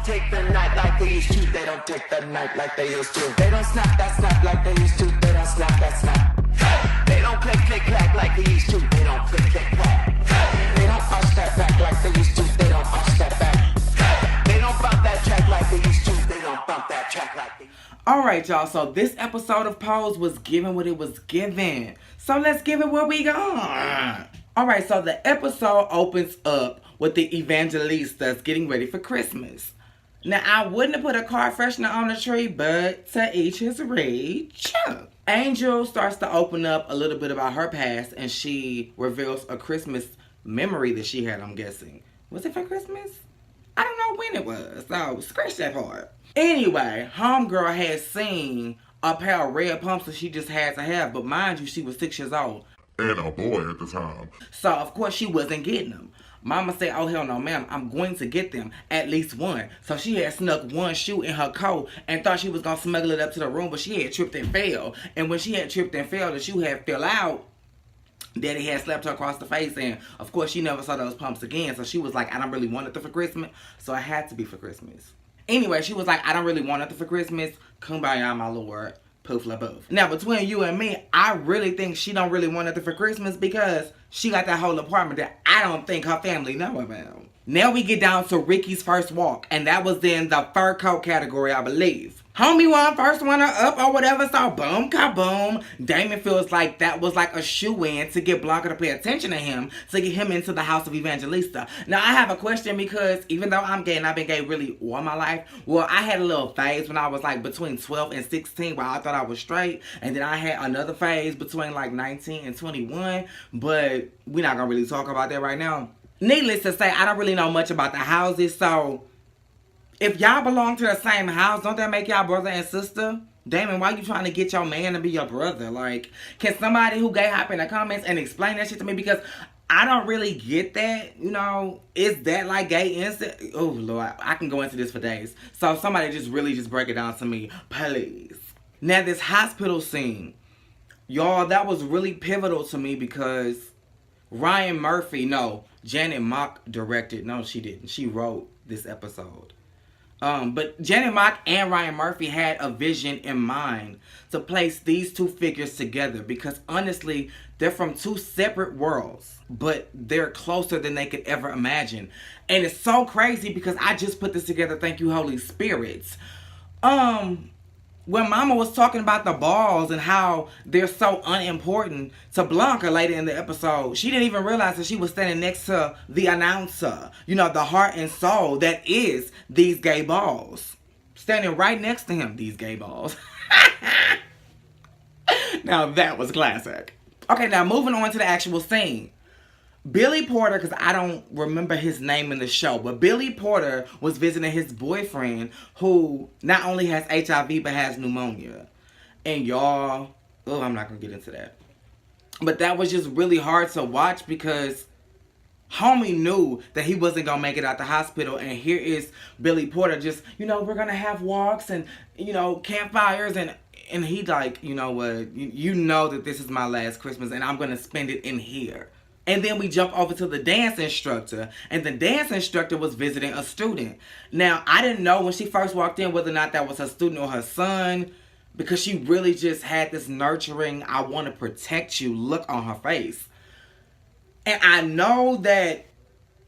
take the night like they used to. They don't take the night like they used to. They don't snap that snap like they used to. They don't snap that snap. Hey! They don't click click clack like they used to. They don't click click clack. Hey! They don't push that back like they used to. They don't push that back. Hey! They don't bump that track like they used to. They don't bump that track like they used to. Alright, y'all, so this episode of Pose was given what it was given. So let's give it what we got. Alright, so the episode opens up with the Evangelistas getting ready for Christmas. Now, I wouldn't have put a car freshener on the tree, but to each his rage. Angel starts to open up a little bit about her past, and she reveals a Christmas memory that she had, I'm guessing. Was it for Christmas? I don't know when it was, so scratch that part. Anyway, homegirl had seen a pair of red pumps that she just had to have, but mind you, she was 6 years old. And a boy at the time. So, of course, she wasn't getting them. Mama said, oh, hell no, ma'am, I'm going to get them, at least one. So she had snuck one shoe in her coat and thought she was going to smuggle it up to the room, but she had tripped and fell. And when she had tripped and fell, the shoe had fell out. Daddy had slapped her across the face, and of course, she never saw those pumps again. So she was like, I don't really want it for Christmas, so it had to be for Christmas. Anyway, she was like, I don't really want it for Christmas. Kumbaya, my lord. Poof la boof. Now, between you and me, I really think she don't really want nothing for Christmas because she got that whole apartment that I don't think her family know about. Now we get down to Ricky's first walk, and that was in the fur coat category, I believe. Homie won first runner up or whatever, so boom, kaboom. Damon feels like that was like a shoe-in to get Blanca to pay attention to him, to get him into the house of Evangelista. Now, I have a question because even though I'm gay and I've been gay really all my life, well, I had a little phase when I was like between 12 and 16 where I thought I was straight, and then I had another phase between like 19 and 21, but we're not gonna really talk about that right now. Needless to say, I don't really know much about the houses, so if y'all belong to the same house, don't that make y'all brother and sister? Damon, why you trying to get your man to be your brother? Like, can somebody who gay hop in the comments and explain that shit to me? Because I don't really get that, you know. Is that like gay incest? Oh, Lord, I can go into this for days. So somebody just really just break it down to me, please. Now, this hospital scene, y'all, that was really pivotal to me because Ryan Murphy, no, Janet Mock directed. No, she didn't. She wrote this episode. But Janet Mock and Ryan Murphy had a vision in mind to place these two figures together because honestly, they're from two separate worlds, but they're closer than they could ever imagine. And it's so crazy because I just put this together, thank you, Holy Spirits. When Mama was talking about the balls and how they're so unimportant to Blanca later in the episode, she didn't even realize that she was standing next to the announcer. You know, the heart and soul that is these gay balls. Standing right next to him, these gay balls. Now that was classic. Okay, now moving on to the actual scene. Billy Porter, because I don't remember his name in the show, but Billy Porter was visiting his boyfriend who not only has HIV but has pneumonia. And y'all, oh, I'm not going to get into that. But that was just really hard to watch because homie knew that he wasn't going to make it out the hospital. And here is Billy Porter just, you know, we're going to have walks and, you know, campfires and he like, you know what, you know that this is my last Christmas and I'm going to spend it in here. And then we jump over to the dance instructor. And the dance instructor was visiting a student. Now, I didn't know when she first walked in whether or not that was her student or her son. Because she really just had this nurturing, I want to protect you look on her face. And I know that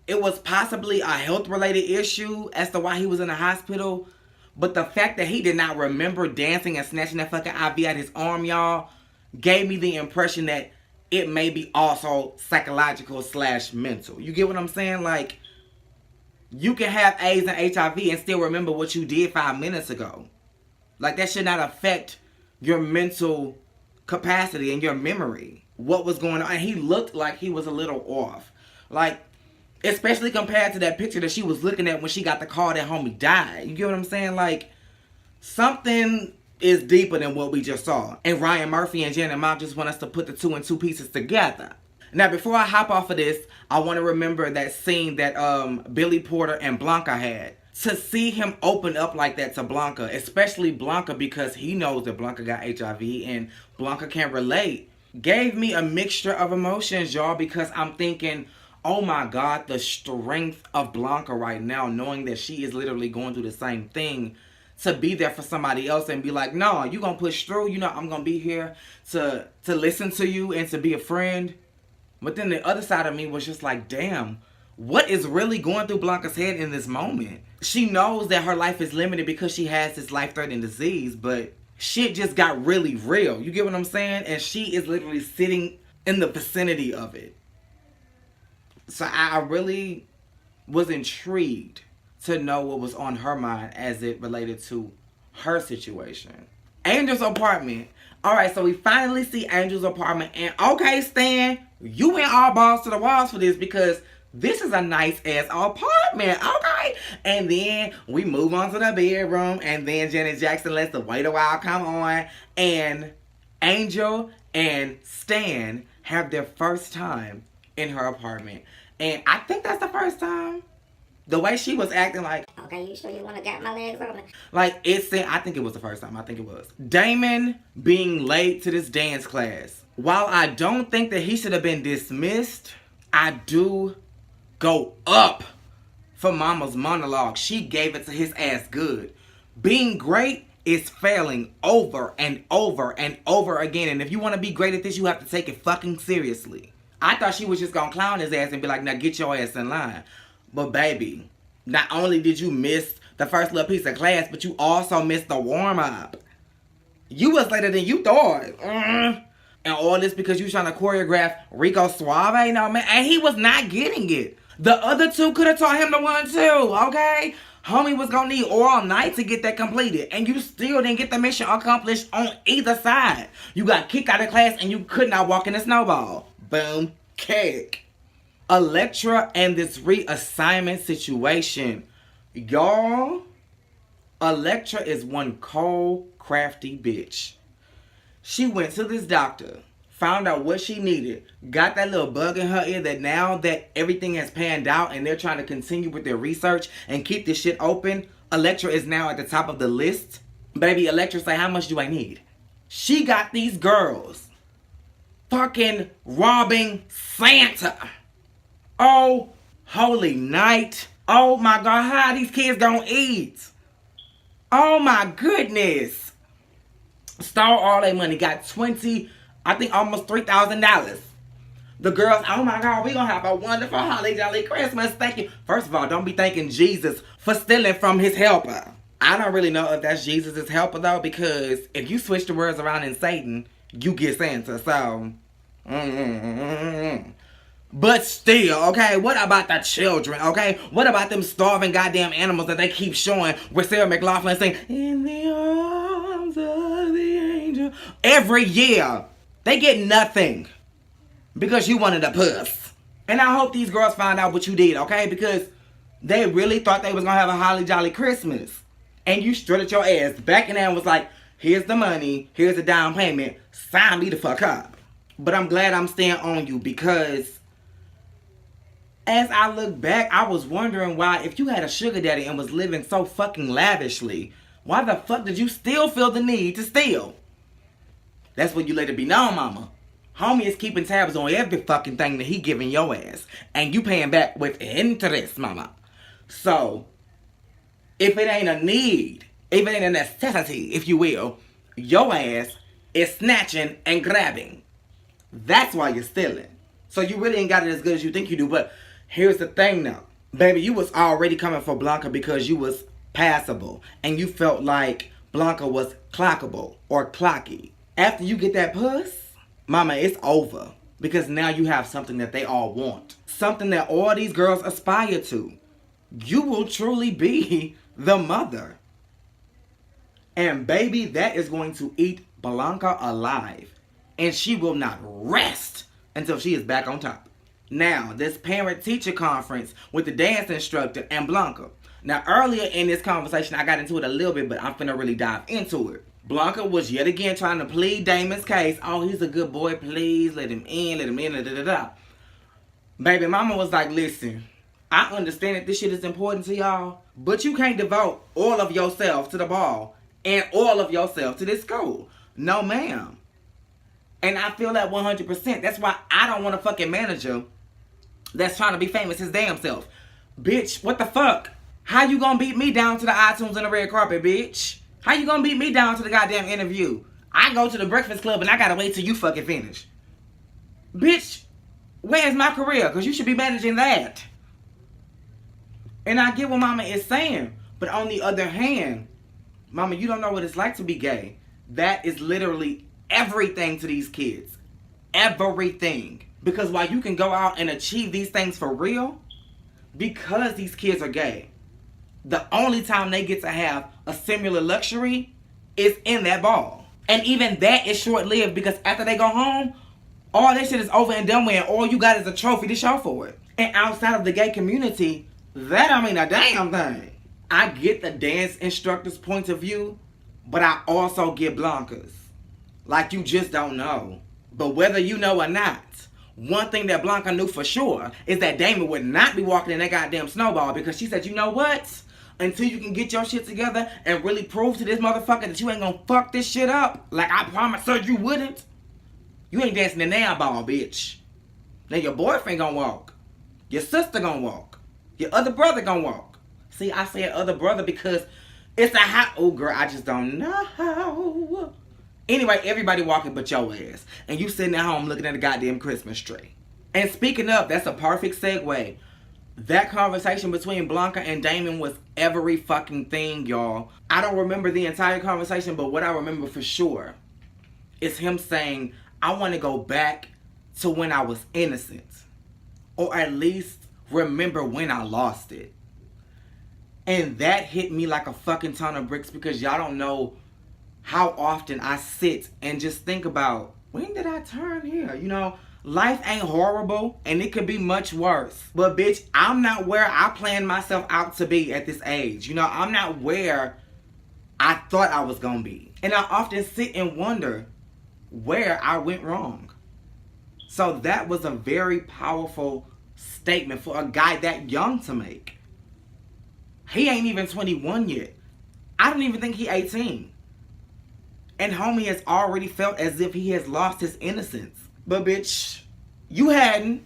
it was possibly a health-related issue as to why he was in the hospital. But the fact that he did not remember dancing and snatching that fucking IV out his arm, y'all, gave me the impression that it may be also psychological/mental. You get what I'm saying? Like, you can have AIDS and HIV and still remember what you did 5 minutes ago. Like, that should not affect your mental capacity and your memory. What was going on? And he looked like he was a little off. Like, especially compared to that picture that she was looking at when she got the call that homie died. You get what I'm saying? Like, something is deeper than what we just saw. And Ryan Murphy and Janet Mock just want us to put the two and two pieces together. Now, before I hop off of this, I want to remember that scene that Billy Porter and Blanca had. To see him open up like that to Blanca, especially Blanca because he knows that Blanca got HIV and Blanca can't relate, gave me a mixture of emotions, y'all, because I'm thinking, Oh my God, the strength of Blanca right now, knowing that she is literally going through the same thing, to be there for somebody else and be like, no, you gonna push through. You know, I'm gonna be here to listen to you and to be a friend. But then the other side of me was just like, damn, what is really going through Blanca's head in this moment? She knows that her life is limited because she has this life-threatening disease, but shit just got really real. You get what I'm saying? And she is literally sitting in the vicinity of it. So I really was intrigued to know what was on her mind as it related to her situation. Angel's apartment. Alright, so we finally see Angel's apartment. And okay, Stan, you went all balls to the walls for this because this is a nice ass apartment, okay? And then we move on to the bedroom. And then Janet Jackson lets the Wait a While come on. And Angel and Stan have their first time in her apartment. And I think that's the first time. The way she was acting like, okay, you sure you want to get my legs open? like it said, I think it was the first time. I think it was. Damon being late to this dance class. While I don't think that he should have been dismissed, I do go up for Mama's monologue. She gave it to his ass good. Being great is failing over and over and over again. And if you want to be great at this, you have to take it fucking seriously. I thought she was just going to clown his ass and be like, now get your ass in line. But baby, not only did you miss the first little piece of class, but you also missed the warm-up. You was later than you thought. And all this because you trying to choreograph Rico Suave? No, man. And he was not getting it. The other two could have taught him the one too, okay? Homie was going to need all night to get that completed. And you still didn't get the mission accomplished on either side. You got kicked out of class and you could not walk in the snowball. Boom. Cake. Elektra and this reassignment situation. Y'all, Elektra is one cold, crafty bitch. She went to this doctor, found out what she needed, got that little bug in her ear that now that everything has panned out and they're trying to continue with their research and keep this shit open, Elektra is now at the top of the list. Baby, Elektra say, how much do I need? She got these girls fucking robbing Santa. Oh, holy night. Oh my God, how are these kids gonna eat? Oh my goodness. Stole all their money, got I think almost $3,000. The girls, oh my God, we gonna have a wonderful holly jolly Christmas. Thank you. First of all, don't be thanking Jesus for stealing from his helper. I don't really know if that's Jesus' helper though, because if you switch the words around in Satan, you get Santa, so. But still, okay, what about the children, okay? What about them starving goddamn animals that they keep showing where Sarah McLachlan sing, in the arms of the angel, every year? They get nothing because you wanted a puss. And I hope these girls find out what you did, okay? Because they really thought they was going to have a holly jolly Christmas. And you strutted your ass back in there and was like, here's the money, here's the down payment, sign me the fuck up. But I'm glad I'm staying on you because as I look back, I was wondering why, if you had a sugar daddy and was living so fucking lavishly, why the fuck did you still feel the need to steal? That's what you let it be known, mama. Homie is keeping tabs on every fucking thing that he giving your ass. And you paying back with interest, mama. So, if it ain't a need, if it ain't a necessity, if you will, your ass is snatching and grabbing. That's why you're stealing. So you really ain't got it as good as you think you do. But here's the thing now. Baby, you was already coming for Blanca because you was passable. And you felt like Blanca was clockable or clocky. After you get that puss, mama, it's over. Because now you have something that they all want. Something that all these girls aspire to. You will truly be the mother. And baby, that is going to eat Blanca alive. And she will not rest until she is back on top. Now, this parent-teacher conference with the dance instructor and Blanca. Now, earlier in this conversation, I got into it a little bit, but I'm finna really dive into it. Blanca was yet again trying to plead Damon's case. Oh, he's a good boy. Please let him in, da da da. Baby mama was like, listen, I understand that this shit is important to y'all, but you can't devote all of yourself to the ball and all of yourself to this school. No, ma'am. And I feel that 100%. That's why I don't want a fucking manager that's trying to be famous his damn self. Bitch, what the fuck? How you gonna beat me down to the iTunes and the red carpet, bitch? How you gonna beat me down to the goddamn interview? I go to the Breakfast Club and I gotta wait till you fucking finish. Bitch, where's my career? Because you should be managing that. And I get what mama is saying. But on the other hand, mama, you don't know what it's like to be gay. That is literally everything to these kids. Everything. Because while you can go out and achieve these things for real, because these kids are gay, the only time they get to have a similar luxury is in that ball. And even that is short-lived because after they go home, all that shit is over and done with, and all you got is a trophy to show for it. And outside of the gay community, that don't mean a damn thing. I get the dance instructor's point of view, but I also get Blanca's. Like you just don't know. But whether you know or not, one thing that Blanca knew for sure is that Damon would not be walking in that goddamn snowball because she said, you know what? Until you can get your shit together and really prove to this motherfucker that you ain't gonna fuck this shit up, like I promised her you wouldn't, you ain't dancing in that ball, bitch. Now your boyfriend gonna walk. Your sister gonna walk. Your other brother gonna walk. See, I said other brother because it's a hot... Oh, girl, I just don't know. Anyway, everybody walking but your ass. And you sitting at home looking at a goddamn Christmas tree. And speaking of, that's a perfect segue. That conversation between Blanca and Damon was every fucking thing, y'all. I don't remember the entire conversation, but what I remember for sure is him saying, I want to go back to when I was innocent. Or at least remember when I lost it. And that hit me like a fucking ton of bricks because y'all don't know how often I sit and just think about, when did I turn here? You know, life ain't horrible and it could be much worse. But bitch, I'm not where I planned myself out to be at this age. You know, I'm not where I thought I was gonna be. And I often sit and wonder where I went wrong. So that was a very powerful statement for a guy that young to make. He ain't even 21 yet. I don't even think he 18. And homie has already felt as if he has lost his innocence. But bitch, you hadn't.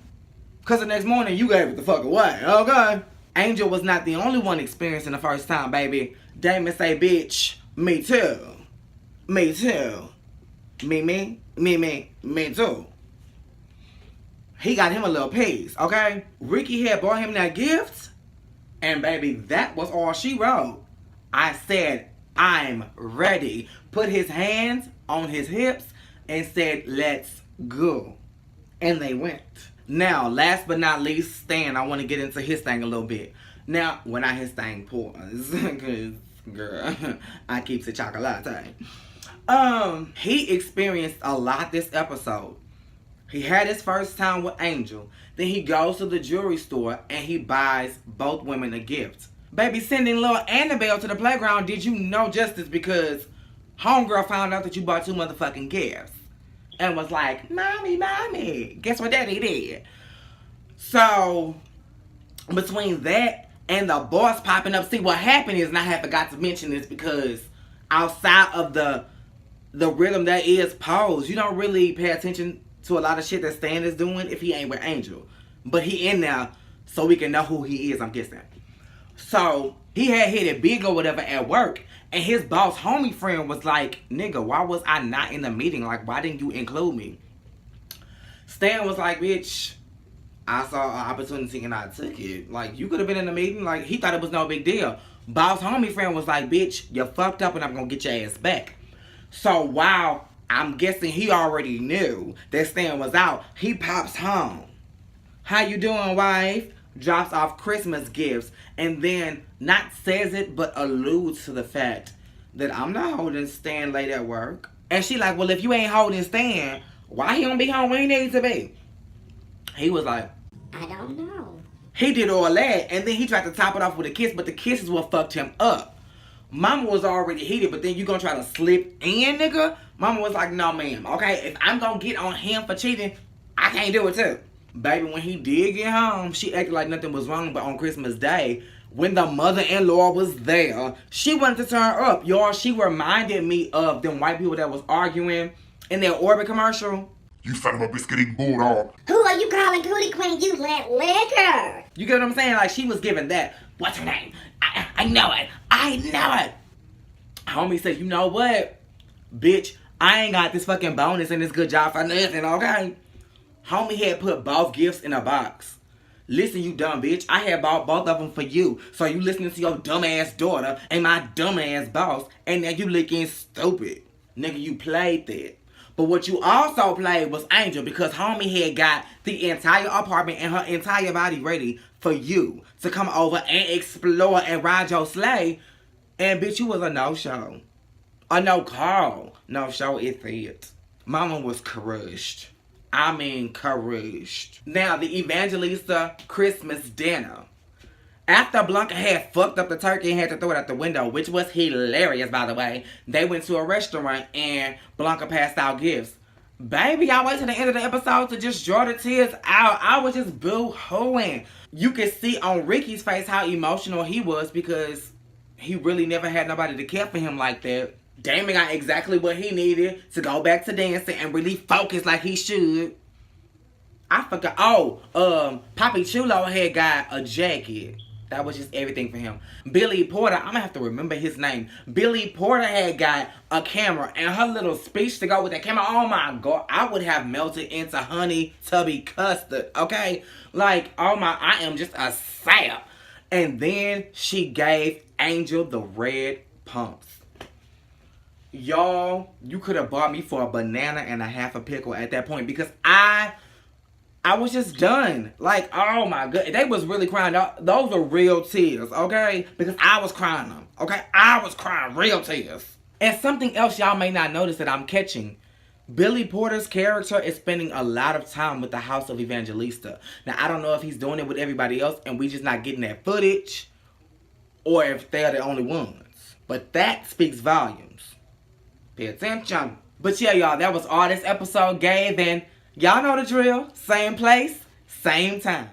Because the next morning you gave it the fuck away, okay? Angel was not the only one experiencing the first time, baby. Damon say, bitch, me too. Me too. Me too. He got him a little piece, okay? Ricky had bought him that gift. And baby, that was all she wrote. I said, I'm ready. Put his hands on his hips and said, let's go. And they went. Now, last but not least, Stan, I want to get into his thing a little bit. Now, when I his thing pause, because, girl, I keeps it chocolate. He experienced a lot this episode. He had his first time with Angel. Then he goes to the jewelry store and he buys both women a gift. Baby, sending little Annabelle to the playground did you no justice because homegirl found out that you bought 2 motherfucking gifts. And was like, mommy, guess what daddy did? So, between that and the boss popping up, see what happened is, and I had forgot to mention this because outside of the rhythm that is Pose, you don't really pay attention to a lot of shit that Stan is doing if he ain't with Angel. But he in there so we can know who he is, I'm guessing. So, he had hit it big or whatever at work. And his boss homie friend was like, nigga, why was I not in the meeting? Like, why didn't you include me? Stan was like, bitch, I saw an opportunity and I took it. Like, you could have been in the meeting. Like, he thought it was no big deal. Boss homie friend was like, bitch, you fucked up and I'm going to get your ass back. So, while I'm guessing he already knew that Stan was out, he pops home. How you doing, wife? Drops off Christmas gifts and then not says it but alludes to the fact that I'm not holding Stan late at work. And she like, well, if you ain't holding Stan, why he don't be home when he needs to be? He was like, I don't know. He did all that and then he tried to top it off with a kiss, but the kiss is what fucked him up. Mama was already heated, but then you gonna try to slip in, nigga? Mama was like, no, ma'am. Okay, if I'm gonna get on him for cheating, I can't do it too. Baby, when he did get home, she acted like nothing was wrong, but on Christmas Day, when the mother-in-law was there, she wanted to turn up. Y'all, she reminded me of them white people that was arguing in their Orbit commercial. You son of a biscuit-eating bulldog. Who are you calling Cootie Queen? You let liquor. You get what I'm saying? Like, she was giving that. What's her name? I know it. I know it. Homie said, you know what? Bitch, I ain't got this fucking bonus and this good job for nothing, okay? Homie had put both gifts in a box. Listen, you dumb bitch. I had bought both of them for you. So you listening to your dumb ass daughter and my dumb ass boss. And now you looking stupid. Nigga, you played that. But what you also played was Angel, because homie had got the entire apartment and her entire body ready for you to come over and explore and ride your sleigh. And bitch, you was a no-show. A no-call. No-show, it said. Mama was crushed. I mean, crushed. Now, the Evangelista Christmas dinner. After Blanca had fucked up the turkey and had to throw it out the window, which was hilarious, by the way, they went to a restaurant and Blanca passed out gifts. Baby, I waited to the end of the episode to just draw the tears out. I was just boo-hooing. You could see on Ricky's face how emotional he was because he really never had nobody to care for him like that. Damon got exactly what he needed to go back to dancing and really focus like he should. I forgot. Oh, Papi Chulo had got a jacket. That was just everything for him. Billy Porter, I'm gonna have to remember his name. Billy Porter had got a camera and her little speech to go with that camera. Oh my God, I would have melted into honey tubby custard, okay? Like, oh my, I am just a sap. And then she gave Angel the red pumps. Y'all, you could have bought me for a banana and a half a pickle at that point because I was just done. Like, oh my God. They was really crying. Those were real tears, okay? Because I was crying them, okay? I was crying real tears. And something else y'all may not notice that I'm catching. Billy Porter's character is spending a lot of time with the House of Evangelista. Now, I don't know if he's doing it with everybody else and we just not getting that footage or if they're the only ones. But that speaks volumes. Pay attention. But yeah, y'all, that was all this episode gave, and y'all know the drill. Same place, same time.